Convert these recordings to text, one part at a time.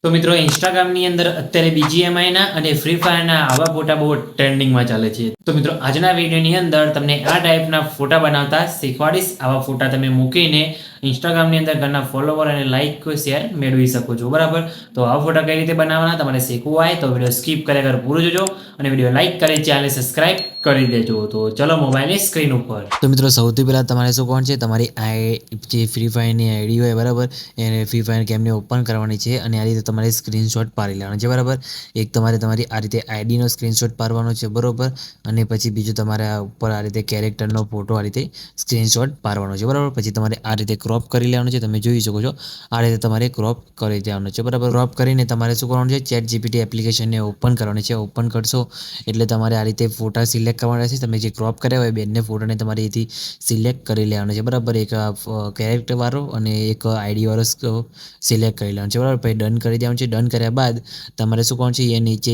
તો મિત્રો ઇન્સ્ટાગ્રામની અંદર અત્યારે બીજીએમઆઈના અને ફ્રી ફાયરના આવા ફોટા બહુ ટ્રેન્ડિંગમાં ચાલે છે. તો મિત્રો આજના વિડીયોની અંદર તમને આ ટાઈપના ફોટા બનાવતા શીખવાડીશ. આવા ફોટા તમે મૂકીને ઇન્સ્ટાગ્રામની અંદર ઘરના ફોલોવર અને લાઇક શેર મેળવી શકો છો. બરાબર, તો આવા ફોટા કઈ રીતે બનાવવાના તમારે શીખવું હોય તો વિડીયો સ્કીપ કર્યા વગર પૂરો જોજો અને વિડીયો લાઇક કરી ચેનલ સબસ્ક્રાઇબ કરી દેજો. તો ચલો મોબાઈલની સ્ક્રીન ઉપર. તો મિત્રો સૌથી પહેલાં તમારે શું કરવાનું છે, તમારી જે ફ્રી ફાયરની આઈડી હોય બરાબર, એને ફ્રી ફાયર ગેમને ઓપન કરવાની છે અને આ રીતે તમારે સ્ક્રીનશોટ પાડી લેવાનો છે. બરાબર, એક તમારી આ રીતે આઈડીનો સ્ક્રીનશોટ પાડવાનો છે. બરાબર, અને પછી બીજું તમારે આ ઉપર આ રીતે કેરેક્ટરનો ફોટો આ રીતે સ્ક્રીનશોટ પાડવાનો છે. બરાબર, પછી તમારે આ રીતે ક્રોપ કરી લેવાનું છે. તમે જોઈ શકો છો આ રીતે તમારે ક્રોપ કરી દેવાનું છે. બરાબર, ક્રોપ કરીને તમારે શું કરવાનું છે, ચેટ જીપીટી એપ્લિકેશનને ઓપન કરવાની છે. ઓપન કરશો એટલે તમારે આ રીતે ફોટા સિલેક્ટ કરવાના છે. તમે જે ક્રોપ કર્યા હોય બંને ફોટાને તમારે એથી સિલેક્ટ કરી લેવાનો છે. બરાબર, એક કેરેક્ટરવાળો અને એક આઈડીવાળો સિલેક્ટ કરી લેવાનો છે. બરાબર, પછી ડન કરી દેવાનું છે. ડન કર્યા બાદ તમારે શું કરવાનું છે, એ નીચે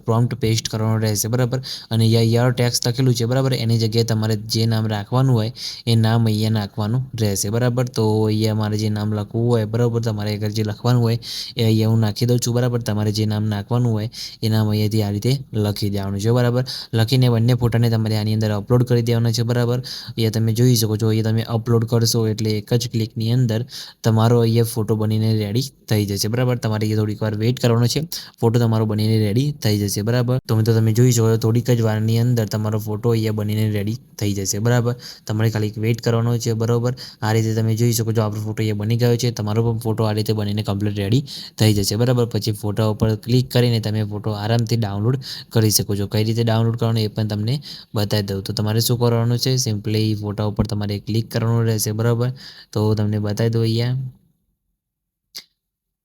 પ્રોમ્પ્ટ પેસ્ટ કરવાનું રહેશે. બરાબર, અને અહીંયા ટેક્સ્ટ લખેલું છે. બરાબર, એની જગ્યાએ તમારે જે નામ રાખવાનું હોય એ નામ અહીંયા નાખવાનું રહેશે. બરાબર, તો અહીંયા મારે જે નામ લખવું હોય, બરાબર, તમારે આગળ જે લખવાનું હોય એ અહીંયા હું નાખી દઉં છું. બરાબર, તમારે જે નામ નાખવાનું હોય એ નામ અહીંયાથી આ રીતે લખી દેવાનું છે. બરાબર, લખીને બંને ફોટાને તમારે આની અંદર અપલોડ કરી દેવાના છે. બરાબર, અહીંયા તમે જોઈ શકો છો, અહીંયા તમે અપલોડ કરશો એટલે એક જ ક્લિકની અંદર તમારો અહીંયા ફોટો બનીને રેડી થઈ જશે. બરાબર, તમારે અહીંયા થોડીક વાર વેઇટ કરવાનો છે, ફોટો તમારો બનીને રેડી થઈ જશે. બરાબર, તો મિત્રો તમે જોઈ શકો છો થોડીક જ વારની અંદર તમારો ફોટો અહીંયા બનીને રેડી થઈ જશે. બરાબર, તમારે ખાલી વેઇટ કરવાનો છે. બરાબર, આ રીતે તમે જોઈ શકો છો આપણો ફોટો અહીંયા બની ગયો છે. તમારો પણ ફોટો આ રીતે બનીને કમ્પ્લીટ રેડી થઈ જશે. બરાબર, પછી ફોટા ઉપર ક્લિક કરીને તમે ફોટો આરામથી ડાઉનલોડ કરી શકો છો. કઈ રીતે ડાઉનલોડ કરવાનો એ પણ તમને બતાવી દઉં. તો તમારે શું કરવાનું છે, સિમ્પલી ફોટા ઉપર તમારે ક્લિક કરવાનું રહેશે. બરાબર, તો તમને બતાવી દઉં અહીંયા.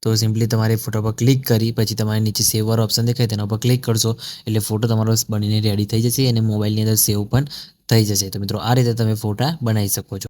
તો સિમ્પલી તમારે ફોટો પર ક્લિક કરી પછી તમારે નીચે સેવ વાળો ઓપ્શન દેખાય તેના ઉપર ક્લિક કરશો એટલે ફોટો તમારો બનીને રેડી થઈ જશે અને મોબાઈલની અંદર સેવ પણ થઈ જશે. તો મિત્રો આ રીતે તમે ફોટા બનાવી શકો છો.